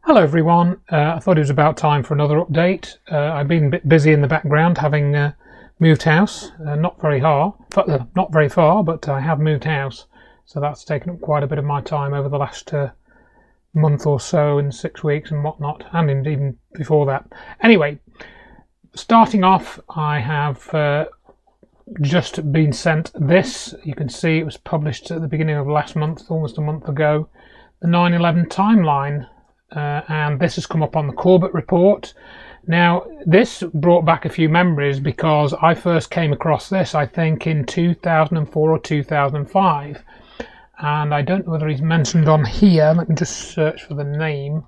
Hello everyone, I thought it was about time for another update. I've been a bit busy in the background having moved house, not very far, but I have moved house, so that's taken up quite a bit of my time over the last month or so, and 6 weeks and whatnot, and even before that. Anyway, starting off, I have just been sent this. You can see it was published at the beginning of last month, almost a month ago, the 9/11 timeline. And this has come up on the Corbett report. Now, this brought back a few memories because I first came across this, I think, in 2004 or 2005. And I don't know whether he's mentioned on here. Let me just search for the name.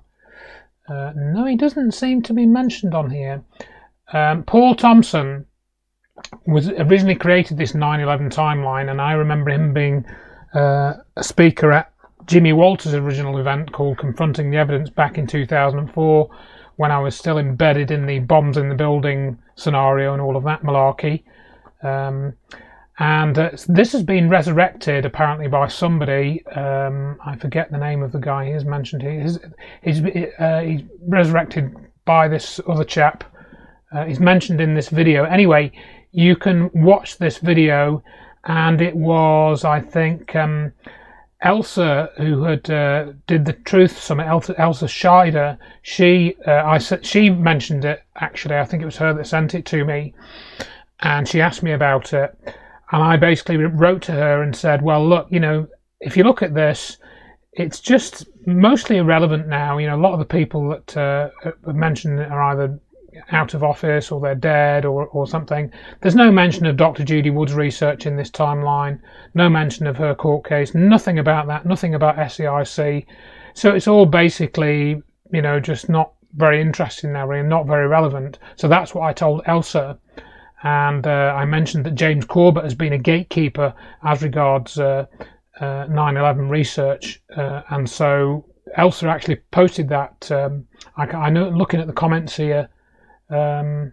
No, he doesn't seem to be mentioned on here. Paul Thompson was originally created this 9/11 timeline, and I remember him being a speaker at Jimmy Walter's original event called Confronting the Evidence back in 2004, when I was still embedded in the bombs in the building scenario and all of that malarkey. This has been resurrected apparently by somebody. I forget the name of the guy he's mentioned here. He's resurrected by this other chap. He's mentioned in this video. Anyway, you can watch this video, and it was, I think, Elsa, who had did the Truth Summit, Elsa Scheider, she mentioned it actually. I think it was her that sent it to me, and she asked me about it, and I basically wrote to her and said, well, look, you know, if you look at this, it's just mostly irrelevant now. You know, a lot of the people that mentioned it are either out of office or they're dead or something. There's no mention of Dr. Judy Wood's research in this timeline, no mention of her court case, nothing about that, nothing about SEIC. So it's all basically, you know, just not very interesting now, really, not very relevant. So that's what I told Elsa, and I mentioned that James Corbett has been a gatekeeper as regards 9/11 research, and so Elsa actually posted that. I know, looking at the comments here, I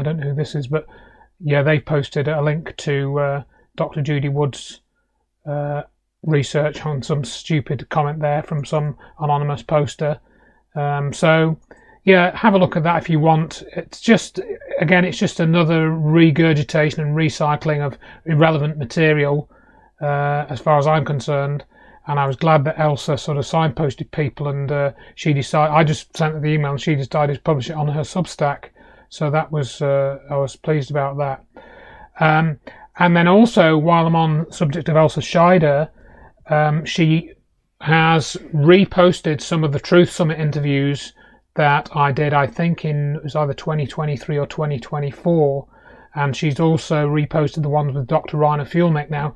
don't know who this is, but yeah, they posted a link to Dr. Judy Wood's research on some stupid comment there from some anonymous poster. So yeah, have a look at that if you want. It's just, again, it's just another regurgitation and recycling of irrelevant material, as far as I'm concerned. And I was glad that Elsa sort of signposted people, and she decided. I just sent her the email, and she decided to publish it on her Substack. So that was, I was pleased about that. And then also, while I'm on the subject of Elsa Scheider, she has reposted some of the Truth Summit interviews that I did. I think it was either 2023 or 2024, and she's also reposted the ones with Dr. Rainer Fuelnick. Now,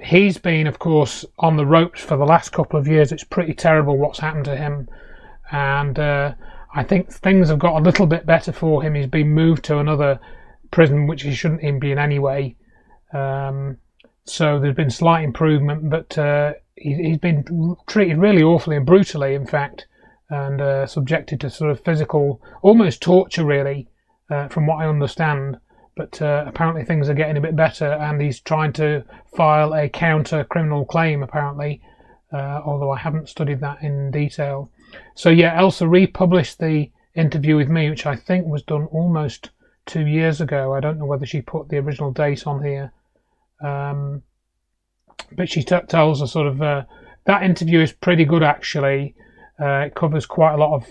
he's been, of course, on the ropes for the last couple of years. It's pretty terrible what's happened to him, and I think things have got a little bit better for him. He's been moved to another prison, which he shouldn't even be in anyway. So there's been slight improvement, but he's been treated really awfully and brutally, in fact, and subjected to sort of physical, almost torture, really, from what I understand. But apparently things are getting a bit better, and he's trying to file a counter criminal claim, apparently, although I haven't studied that in detail. So yeah, Elsa republished the interview with me, which I think was done almost 2 years ago. I don't know whether she put the original date on here, but she tells us sort of that interview is pretty good, actually. It covers quite a lot of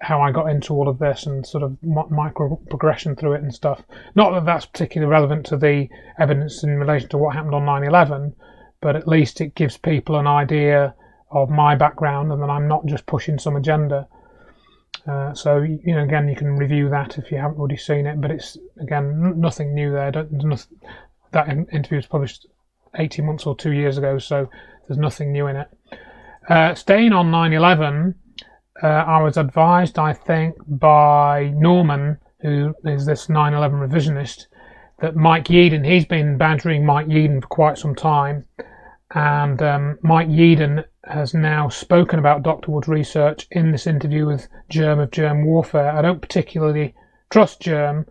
how I got into all of this and sort of micro progression through it and stuff. Not that that's particularly relevant to the evidence in relation to what happened on 9/11, but at least it gives people an idea of my background, and that I'm not just pushing some agenda. So, you know, again, you can review that if you haven't already seen it, but it's, again, nothing new there. That interview was published 18 months or 2 years ago, so there's nothing new in it. Staying on 9/11, I was advised, I think, by Norman, who is this 9/11 revisionist, that Mike Yeadon, he's been badgering Mike Yeadon for quite some time, and Mike Yeadon has now spoken about Dr. Wood's research in this interview with Germ of Germ Warfare. I don't particularly trust Germ.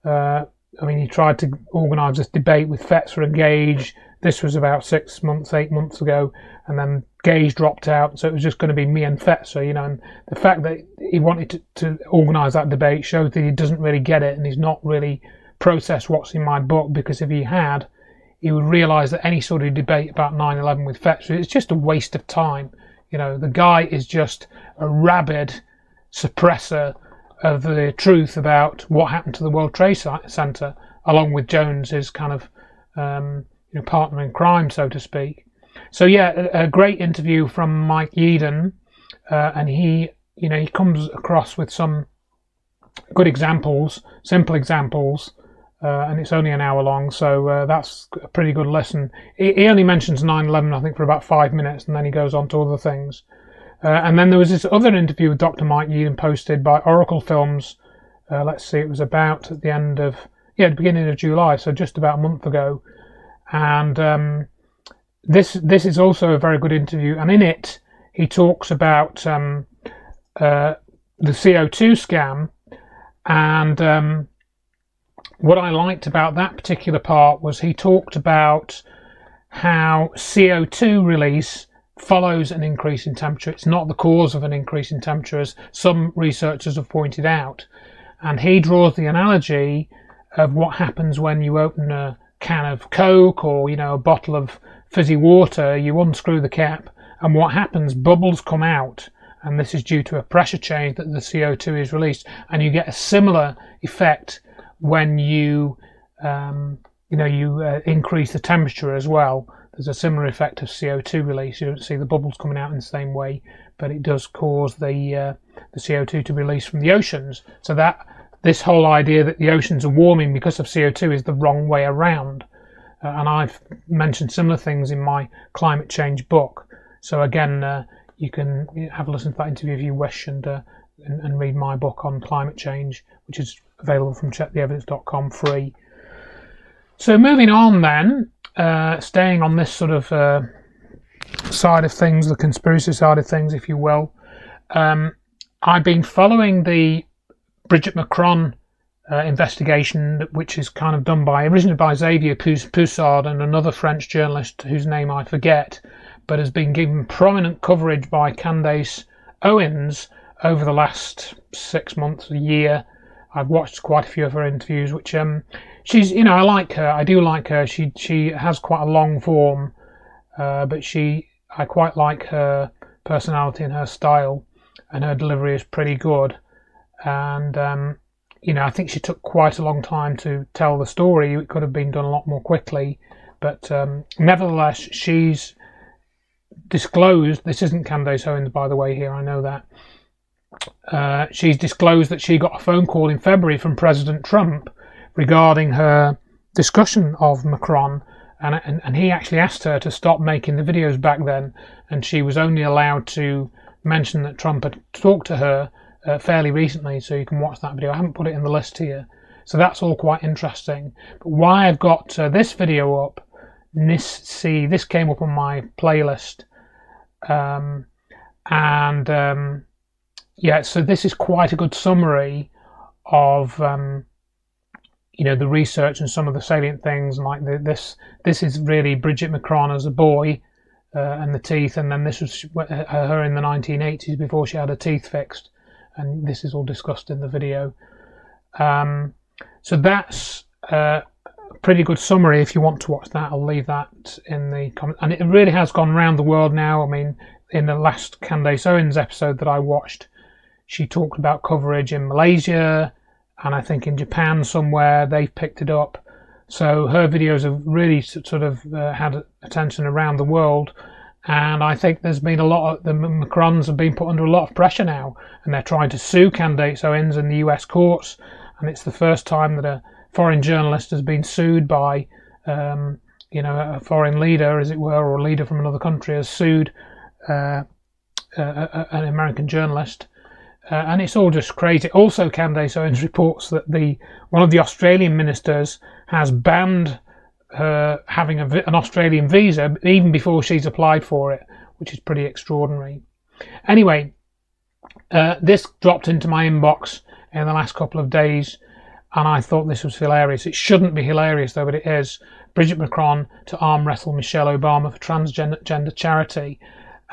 I mean, he tried to organise this debate with Fetzer and Gage This was about 6 months, 8 months ago, and then Gage dropped out, so it was just going to be me and Fetzer, and the fact that he wanted to organise that debate shows that he doesn't really get it, and he's not really processed what's in my book, because if he had, he would realise that any sort of debate about 9/11 with Fetzer is just a waste of time. The guy is just a rabid suppressor of the truth about what happened to the World Trade Center, along with Jones, his kind of partner in crime, so to speak. So yeah, a great interview from Mike Yeadon, and he comes across with some good examples, simple examples, and it's only an hour long, so that's a pretty good listen. He only mentions 9/11, I think, for about 5 minutes, and then he goes on to other things. And then there was this other interview with Dr. Mike Yeadon posted by Oracle Films. Let's see, it was about at the beginning of July, so just about a month ago. And this is also a very good interview, and in it he talks about the CO2 scam, and what I liked about that particular part was he talked about how CO2 release follows an increase in temperature. It's not the cause of an increase in temperature, as some researchers have pointed out. And he draws the analogy of what happens when you open a can of Coke or a bottle of fizzy water. You unscrew the cap, and what happens? Bubbles come out, and this is due to a pressure change that the CO2 is released. And you get a similar effect when you increase the temperature as well. There's a similar effect of CO2 release. You don't see the bubbles coming out in the same way, but it does cause the CO2 to release from the oceans. So that this whole idea that the oceans are warming because of CO2 is the wrong way around. And I've mentioned similar things in my climate change book. So again, you can have a listen to that interview if you wish, and read my book on climate change, which is available from checktheevidence.com free. So moving on then, staying on this sort of side of things, the conspiracy side of things, if you will. I've been following the Brigitte Macron investigation, which is kind of done originally by Xavier Poussard and another French journalist whose name I forget, but has been given prominent coverage by Candace Owens over the last 6 months, a year. I've watched quite a few of her interviews, which she's, I like her. I do like her. She has quite a long form, but I quite like her personality and her style, and her delivery is pretty good. And I think she took quite a long time to tell the story. It could have been done a lot more quickly, but nevertheless, she's disclosed. This isn't Candace Owens, by the way. Here, I know that. She's disclosed that she got a phone call in February from President Trump regarding her discussion of Macron, and he actually asked her to stop making the videos back then, and she was only allowed to mention that Trump had talked to her fairly recently, so you can watch that video. I haven't put it in the list here, so that's all quite interesting. But why I've got this video up, this came up on my playlist, so this is quite a good summary of the research and some of the salient things. Like this is really Brigitte Macron as a boy and the teeth, and then this was her in the 1980s before she had her teeth fixed, and this is all discussed in the video. So that's a pretty good summary. If you want to watch that, I'll leave that in the comments. And it really has gone around the world now. I mean, in the last Candace Owens episode that I watched, she talked about coverage in Malaysia, and I think in Japan somewhere they've picked it up. So her videos have really sort of had attention around the world, and I think there's been the Macrons have been put under a lot of pressure now, and they're trying to sue Candace Owens in the US courts, and it's the first time that a foreign journalist has been sued by a foreign leader, as it were, or a leader from another country has sued an American journalist. And it's all just crazy. Also, Candace Owens reports that one of the Australian ministers has banned her having an Australian visa even before she's applied for it, which is pretty extraordinary. Anyway, this dropped into my inbox in the last couple of days, and I thought this was hilarious. It shouldn't be hilarious though, but it is. Brigitte Macron to arm wrestle Michelle Obama for transgender charity.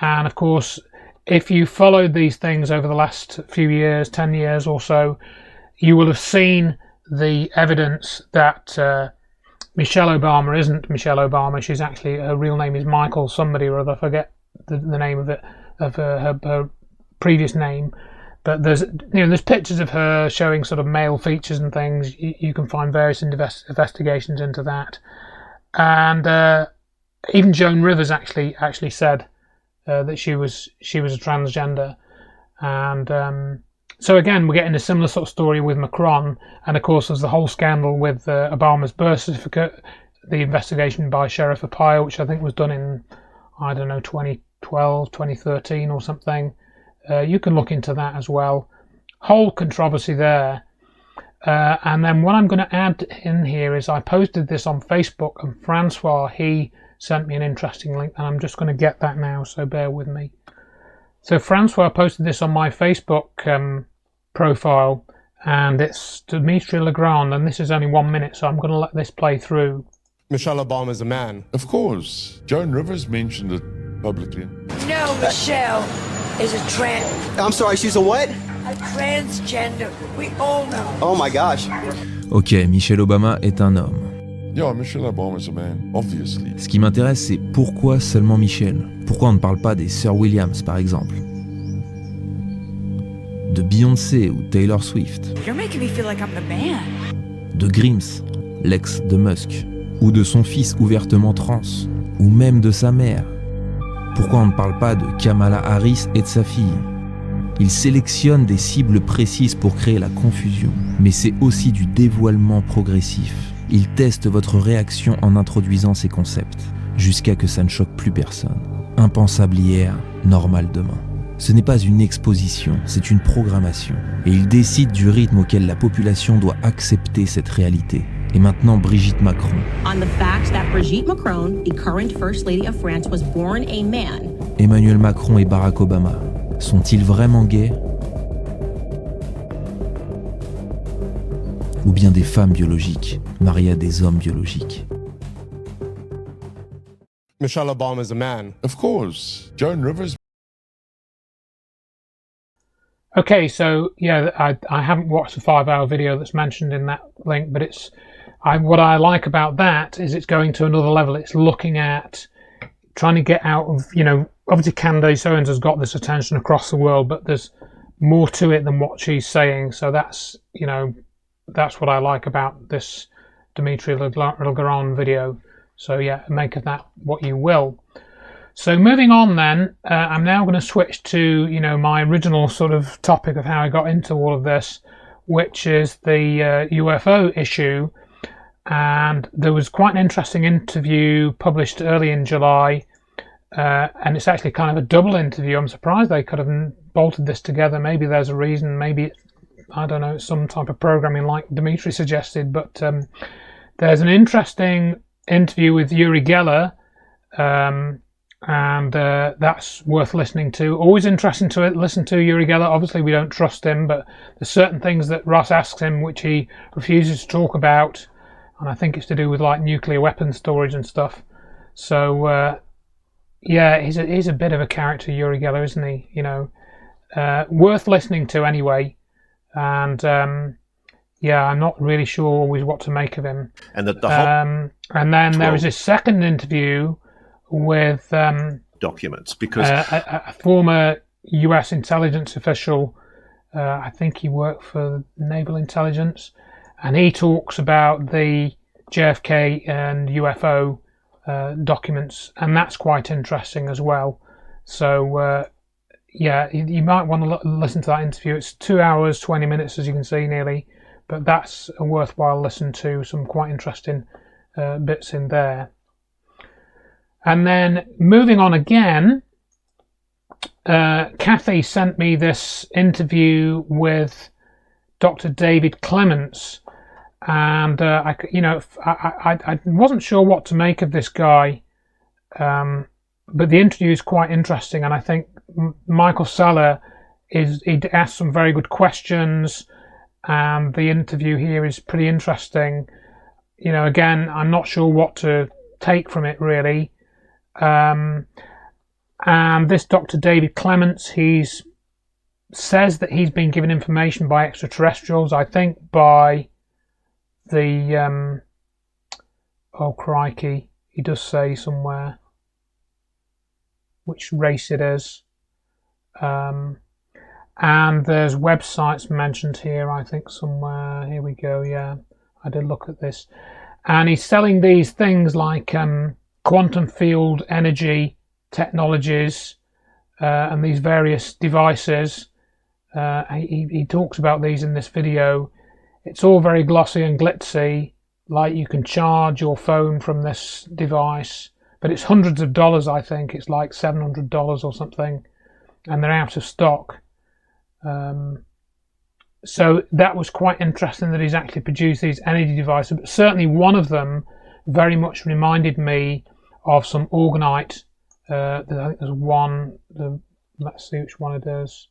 And of course, if you followed these things over the last few years, 10 years or so, you will have seen the evidence that Michelle Obama isn't Michelle Obama. She's actually, her real name is Michael somebody or other. I forget the name of it, of her previous name. But there's pictures of her showing sort of male features and things. You can find various investigations into that. And even Joan Rivers actually said that she was a transgender. And so again, we're getting a similar sort of story with Macron. And of course, there's the whole scandal with Obama's birth certificate, the investigation by Sheriff Arpaio, which I think was done in, 2012, 2013 or something. You can look into that as well. Whole controversy there. And then what I'm going to add in here is I posted this on Facebook, and Francois, he sent me an interesting link, and I'm just going to get that now, so bear with me. So Francois posted this on my Facebook profile, and it's Dimitri Legrand, and this is only 1 minute, so I'm going to let this play through. Michelle Obama is a man. Of course. Joan Rivers mentioned it publicly. No, Michelle is a I'm sorry, she's a what? a transgender. We all know. Oh my gosh. Ok, Michelle Obama est un homme. Yeah, Michelle Obama is a man, obviously. Ce qui m'intéresse, c'est pourquoi seulement Michelle? Pourquoi on ne parle pas des sœurs Williams, par exemple? De Beyoncé ou Taylor Swift? You're making me feel like I'm the man. De Grims, l'ex de Musk? Ou de son fils ouvertement trans? Ou même de sa mère? Pourquoi on ne parle pas de Kamala Harris et de sa fille? Il sélectionne des cibles précises pour créer la confusion, mais c'est aussi du dévoilement progressif. Il teste votre réaction en introduisant ces concepts, jusqu'à que ça ne choque plus personne. Impensable hier, normal demain. Ce n'est pas une exposition, c'est une programmation. Et il décide du rythme auquel la population doit accepter cette réalité. Et maintenant, Brigitte Macron. On the fact that Brigitte Macron, the current First Lady of France, was born a man. Emmanuel Macron et Barack Obama, sont-ils vraiment gays? Ou bien des femmes biologiques, mariées à des hommes biologiques? Michelle Obama is a man. Of course. Joan Rivers. Okay, so yeah, I haven't watched the 5-hour video that's mentioned in that link, but what I like about that is it's going to another level. It's looking at trying to get out of, obviously Candace Owens has got this attention across the world, but there's more to it than what she's saying. So that's what I like about this Dimitri Legrand video. So yeah, make of that what you will. So moving on then, I'm now going to switch to, my original sort of topic of how I got into all of this, which is the UFO issue. And there was quite an interesting interview published early in July, and it's actually kind of a double interview. I'm surprised they could have bolted this together. Maybe there's a reason, maybe, I don't know, some type of programming like Dimitri suggested, but there's an interesting interview with Yuri Geller, and that's worth listening to. Always interesting to listen to Yuri Geller. Obviously we don't trust him, but there's certain things that Ross asks him which he refuses to talk about, and I think it's to do with like nuclear weapons storage and stuff. So yeah, he's a bit of a character, Yuri Geller, isn't he? Worth listening to anyway. And yeah, I'm not really sure always what to make of him. And and then there was this second interview with documents, because a former US intelligence official. I think he worked for Naval Intelligence, and he talks about the JFK and UFO documents, and that's quite interesting as well. So yeah, you might want to listen to that interview. It's 2 hours 20 minutes, as you can see, nearly, but that's a worthwhile listen to. Some quite interesting bits in there. And then moving on again, Kathy sent me this interview with Dr. David Clements, and I wasn't sure what to make of this guy, but the interview is quite interesting, and I think Michael Saller he asked some very good questions, and the interview here is pretty interesting. again, I'm not sure what to take from it really. And this Dr. David Clements, says that he's been given information by extraterrestrials, I think by the oh crikey, he does say somewhere which race it is, and there's websites mentioned here, I think somewhere. Here we go. Yeah, I did look at this, and he's selling these things like quantum field energy technologies and these various devices. He talks about these in this video. It's all very glossy and glitzy, like you can charge your phone from this device, but it's hundreds of dollars. I think it's like $700 or something, and they're out of stock. So that was quite interesting that he's actually produced these energy devices, but certainly one of them very much reminded me of some orgonite. I think there's one, let's see which one it is.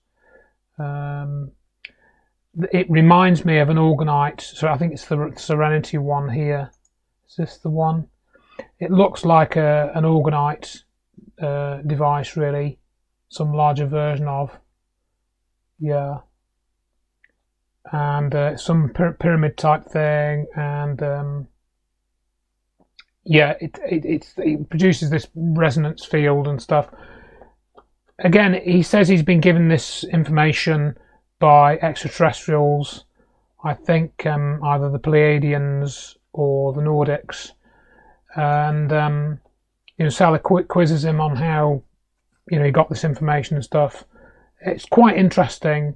It reminds me of an orgonite, so I think it's the Serenity one here. Is this the one? It looks like an orgonite device, really, some larger version of. Yeah, and some pyramid type thing, and yeah, it produces this resonance field and stuff. Again, he says he's been given this information by extraterrestrials, I think either the Pleiadians or the Nordics, and Sally quizzes him on how he got this information and stuff. It's quite interesting,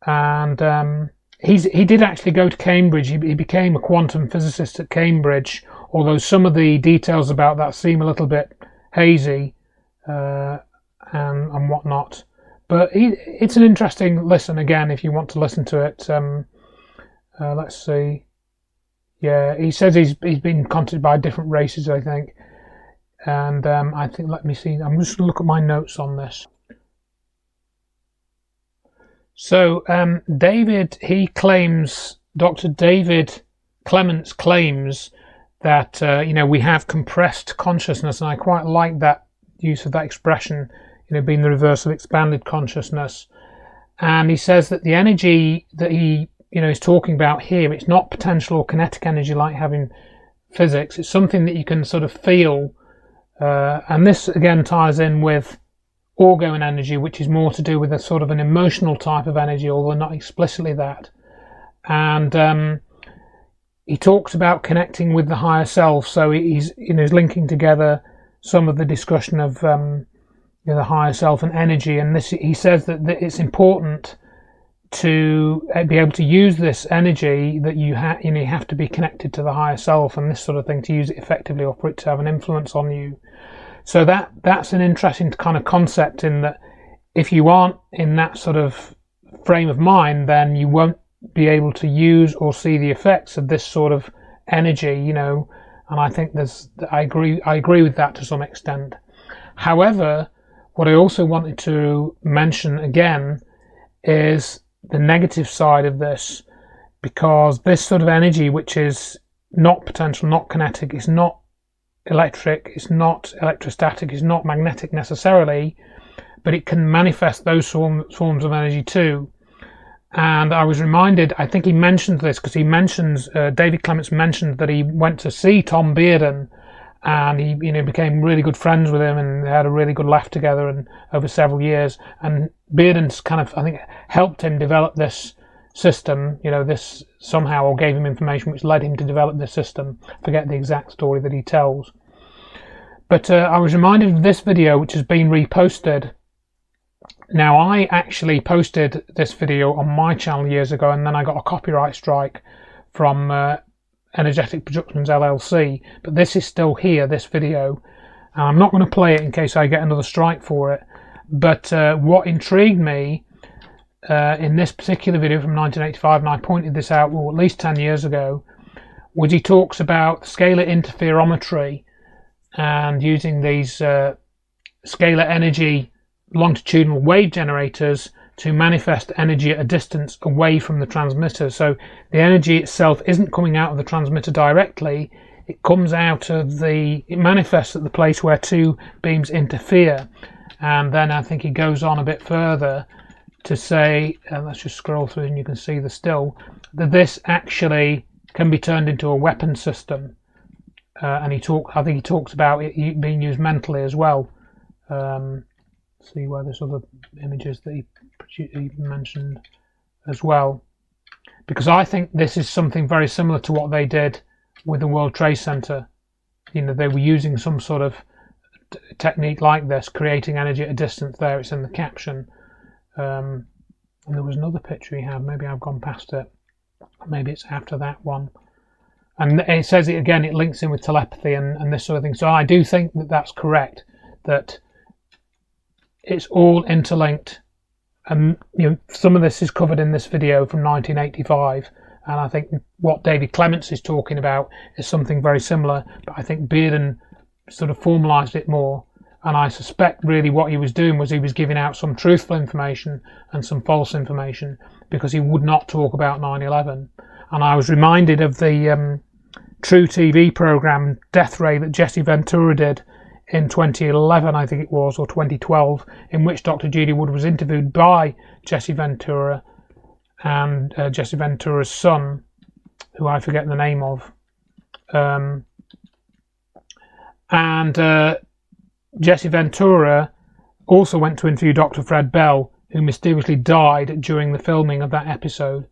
and he did actually go to Cambridge. He became a quantum physicist at Cambridge, although some of the details about that seem a little bit hazy and whatnot. But it's an interesting listen, again, if you want to listen to it. Let's see. Yeah, he says he's been contacted by different races, I think. And I think, let me see. I'm just going to look at my notes on this. So David, Dr. David Clements claims that, we have compressed consciousness. And I quite like that use of that expression, being the reverse of expanded consciousness. And he says that the energy that he is talking about here, it's not potential or kinetic energy like having physics. It's something that you can sort of feel, and this again ties in with orgone energy, which is more to do with a sort of an emotional type of energy, although not explicitly that. And he talks about connecting with the higher self, so he's linking together some of the discussion of the higher self and energy, and this, he says that it's important to be able to use this energy, that you have to be connected to the higher self and this sort of thing to use it effectively, or for it to have an influence on you. So that's an interesting kind of concept, in that if you aren't in that sort of frame of mind, then you won't be able to use or see the effects of this sort of energy, and I think I agree with that to some extent. However, what I also wanted to mention again is the negative side of this, because this sort of energy, which is not potential, not kinetic, it's not electric, it's not electrostatic, it's not magnetic necessarily, but it can manifest those forms of energy too. And I was reminded, I think he mentioned this because he mentions, David Clements mentioned that he went to see Tom Bearden, and he became really good friends with him, and they had a really good laugh together and over several years. And Bearden's kind of, I think, helped him develop this system, this somehow, or gave him information which led him to develop this system. I forget the exact story that he tells. But I was reminded of this video, which has been reposted. Now, I actually posted this video on my channel years ago, and then I got a copyright strike from Energetic Productions LLC, but this is still here, this video, and I'm not going to play it in case I get another strike for it. But what intrigued me in this particular video from 1985, and I pointed this out at least 10 years ago, was he talks about scalar interferometry and using these scalar energy longitudinal wave generators to manifest energy at a distance away from the transmitter. So the energy itself isn't coming out of the transmitter directly, it comes out of it manifests at the place where two beams interfere. And then I think he goes on a bit further to say, let's just scroll through and you can see the still, that this actually can be turned into a weapon system. And I think he talks about it being used mentally as well. See where there's other images that he mentioned as well. Because I think this is something very similar to what they did with the World Trade Center. You know, they were using some sort of technique like this, creating energy at a distance there. It's in the caption. And there was another picture he had. Maybe I've gone past it. Maybe it's after that one. And it says it again, it links in with telepathy and this sort of thing. So I do think that that's correct, that it's all interlinked. And some of this is covered in this video from 1985. And I think what David Clements is talking about is something very similar. But I think Bearden sort of formalised it more. And I suspect really what he was doing was he was giving out some truthful information and some false information, because he would not talk about 9/11. And I was reminded of the True TV program Death Ray that Jesse Ventura did in 2011, I think it was, or 2012, in which Dr. Judy Wood was interviewed by Jesse Ventura and Jesse Ventura's son, who I forget the name of. Jesse Ventura also went to interview Dr. Fred Bell, who mysteriously died during the filming of that episode.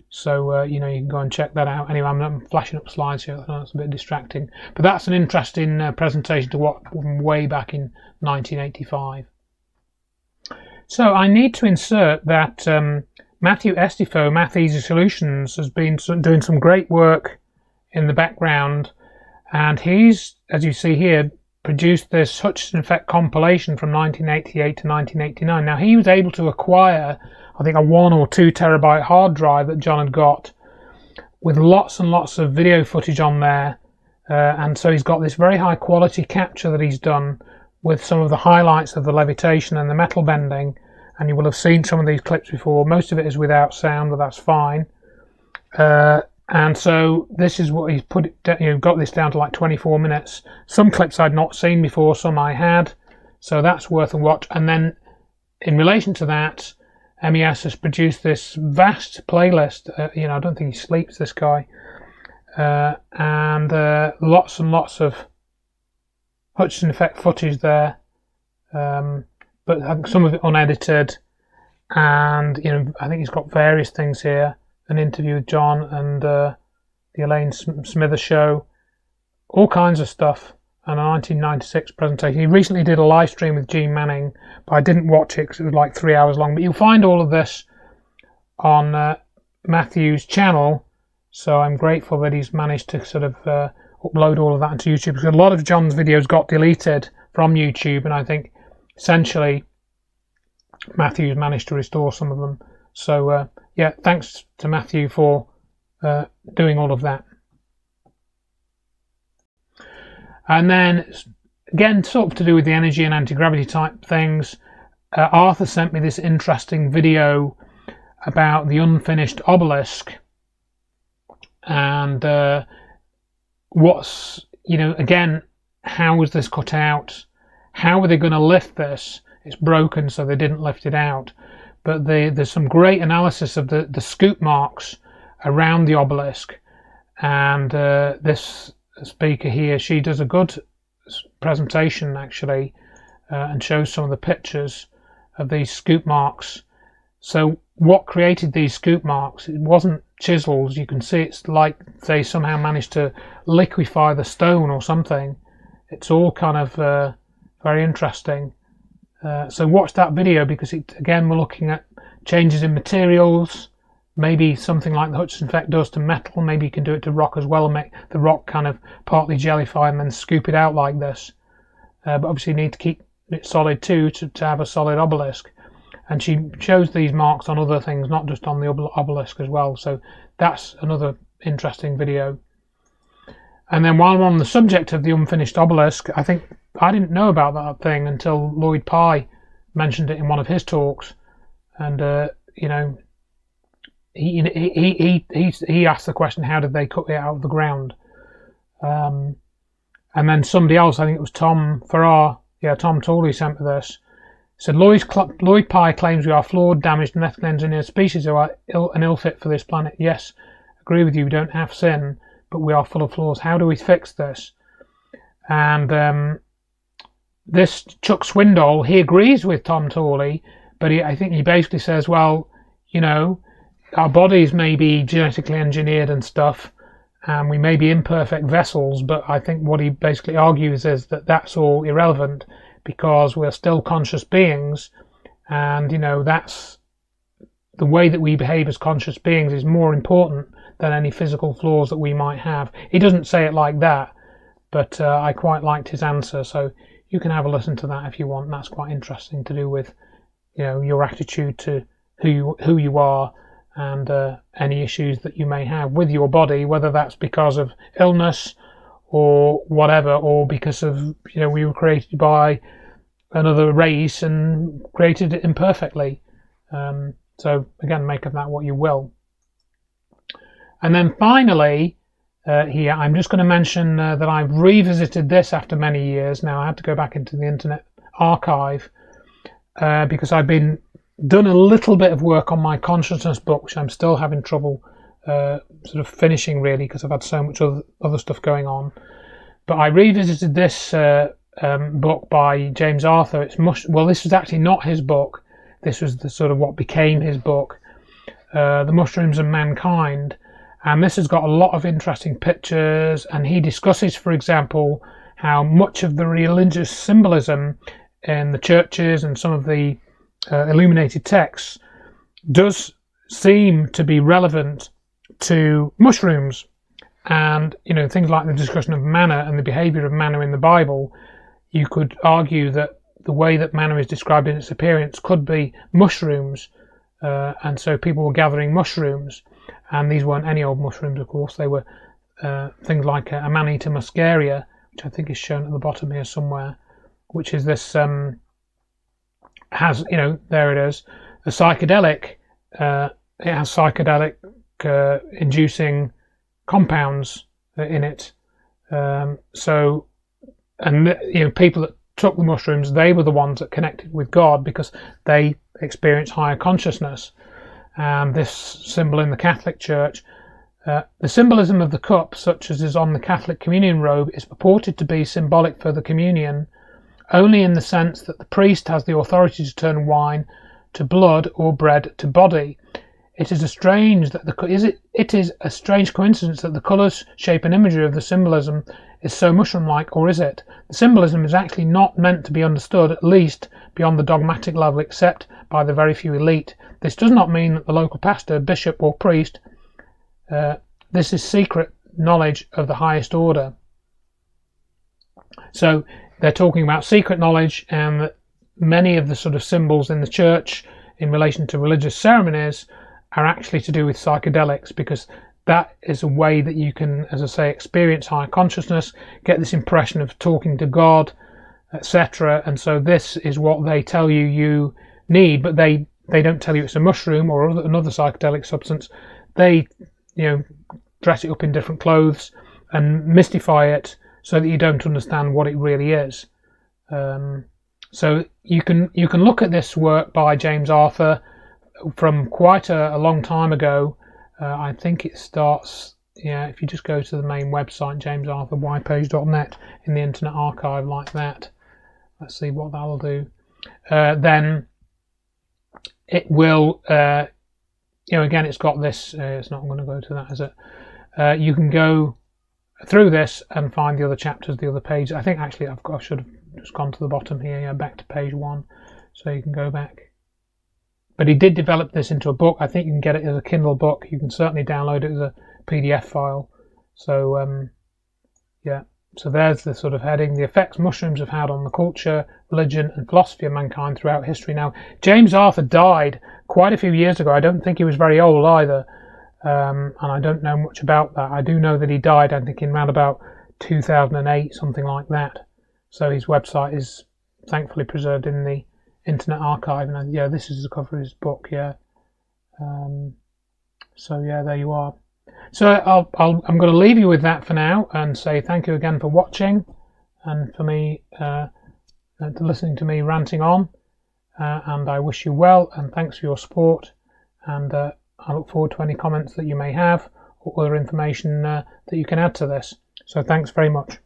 So, you can go and check that out. Anyway, I'm flashing up slides here. I know it's a bit distracting. But that's an interesting presentation to watch from way back in 1985. So I need to insert that Matthew Estifo, Math Easy Solutions, has been doing some great work in the background. And he's, as you see here, produced this Hutchison Effect compilation from 1988 to 1989. Now, he was able to acquire, I think, a 1 or 2 terabyte hard drive that John had got, with lots and lots of video footage on there. And so he's got this very high quality capture that he's done with some of the highlights of the levitation and the metal bending. And you will have seen some of these clips before. Most of it is without sound, but that's fine. And so this is what he's put, got this down to like 24 minutes. Some clips I'd not seen before, some I had. So that's worth a watch. And then in relation to that, MES has produced this vast playlist. I don't think he sleeps, this guy. And lots and lots of Hutchison Effect footage there. But I think some of it unedited. And, I think he's got various things here. An interview with John and the Elaine Smithers show. All kinds of stuff. And a 1996 presentation. He recently did a live stream with Gene Manning, but I didn't watch it because it was like 3 hours long. But you'll find all of this on Matthew's channel, so I'm grateful that he's managed to sort of upload all of that into YouTube, because a lot of John's videos got deleted from YouTube, and I think essentially Matthew's managed to restore some of them. So yeah, thanks to Matthew for doing all of that. And then, again, sort of to do with the energy and anti-gravity type things, Arthur sent me this interesting video about the unfinished obelisk. And again, how was this cut out? How were they going to lift this? It's broken, so they didn't lift it out. But there's some great analysis of the scoop marks around the obelisk. And this speaker here, she does a good presentation actually, and shows some of the pictures of these scoop marks. So what created these scoop marks? It wasn't chisels. You can see it's like they somehow managed to liquefy the stone or something. It's all kind of very interesting. So watch that video, because again, we're looking at changes in materials. Maybe something like the Hutchison Effect does to metal. Maybe you can do it to rock as well and make the rock kind of partly jellyfy and then scoop it out like this. But obviously you need to keep it solid too to have a solid obelisk. And she shows these marks on other things, not just on the obelisk as well. So that's another interesting video. And then while we're on the subject of the unfinished obelisk, I think I didn't know about that thing until Lloyd Pye mentioned it in one of his talks. And he asked the question, how did they cut it out of the ground? And then somebody else, I think it was Tom Farrar, Tom Tooley sent me this, said Lloyd Pye claims we are flawed, damaged and ethically engineered species who are ill fit for this planet. Yes, agree with you, we don't have sin, but we are full of flaws. How do we fix this? And this Chuck Swindoll, he agrees with Tom Tooley, but I think he basically says, well, our bodies may be genetically engineered and stuff, and we may be imperfect vessels, but I think what he basically argues is that that's all irrelevant because we're still conscious beings, and that's the way that we behave as conscious beings is more important than any physical flaws that we might have. He doesn't say it like that, but I quite liked his answer, so you can have a listen to that if you want. That's quite interesting to do with your attitude to who you are and any issues that you may have with your body, whether that's because of illness or whatever, or because of we were created by another race and created imperfectly. So again, make of that what you will. And then finally, here I'm just going to mention that I've revisited this after many years. Now I had to go back into the Internet Archive because I've done a little bit of work on my consciousness book, which I'm still having trouble sort of finishing really because I've had so much other stuff going on. But I revisited this book by James Arthur. This was actually not his book. This was the sort of what became his book, The Mushrooms and Mankind. And this has got a lot of interesting pictures, and he discusses, for example, how much of the religious symbolism in the churches and some of the illuminated texts does seem to be relevant to mushrooms. And things like the discussion of manna and the behavior of manna in the Bible, you could argue that the way that manna is described in its appearance could be mushrooms, and so people were gathering mushrooms, and these weren't any old mushrooms, of course. They were things like a man-eater muscaria, which I think is shown at the bottom here somewhere, which is this has there it is, a psychedelic. It has psychedelic inducing compounds in it. People that took the mushrooms, they were the ones that connected with God because they experienced higher consciousness. And this symbol in the Catholic Church, the symbolism of the cup, such as is on the Catholic communion robe, is purported to be symbolic for the communion only in the sense that the priest has the authority to turn wine to blood or bread to body. It is a strange coincidence that the colours, shape and imagery of the symbolism is so mushroom-like, or is it? The symbolism is actually not meant to be understood, at least beyond the dogmatic level, except by the very few elite. This does not mean that the local pastor, bishop or priest, this is secret knowledge of the highest order. So they're talking about secret knowledge, and that many of the sort of symbols in the church in relation to religious ceremonies are actually to do with psychedelics, because that is a way that you can, as I say, experience higher consciousness, get this impression of talking to God, etc. And so this is what they tell you need, but they don't tell you it's a mushroom or another psychedelic substance. They dress it up in different clothes and mystify it so that you don't understand what it really is. So you can look at this work by James Arthur from quite a long time ago. I think it starts, if you just go to the main website, jamesarthurwhypage.net, in the Internet Archive like that. Let's see what that'll do. Then it will, again, it's got this, it's not going to go to that, is it? You can go through this and find the other chapters, the other pages. I think actually I should have just gone to the bottom here, back to page 1, so you can go back. But he did develop this into a book. I think you can get it as a Kindle book. You can certainly download it as a PDF file. So, so there's the sort of heading: the effects mushrooms have had on the culture, religion and philosophy of mankind throughout history. Now, James Arthur died quite a few years ago. I don't think he was very old either, and I don't know much about that. I do know that he died, I think, in around about 2008, something like that. So his website is thankfully preserved in the Internet Archive, and yeah, this is the cover of his book. Yeah. So yeah, there you are. So I'm going to leave you with that for now, and say thank you again for watching, and for me listening to me ranting on. And I wish you well, and thanks for your support. And I look forward to any comments that you may have, or other information that you can add to this. So thanks very much.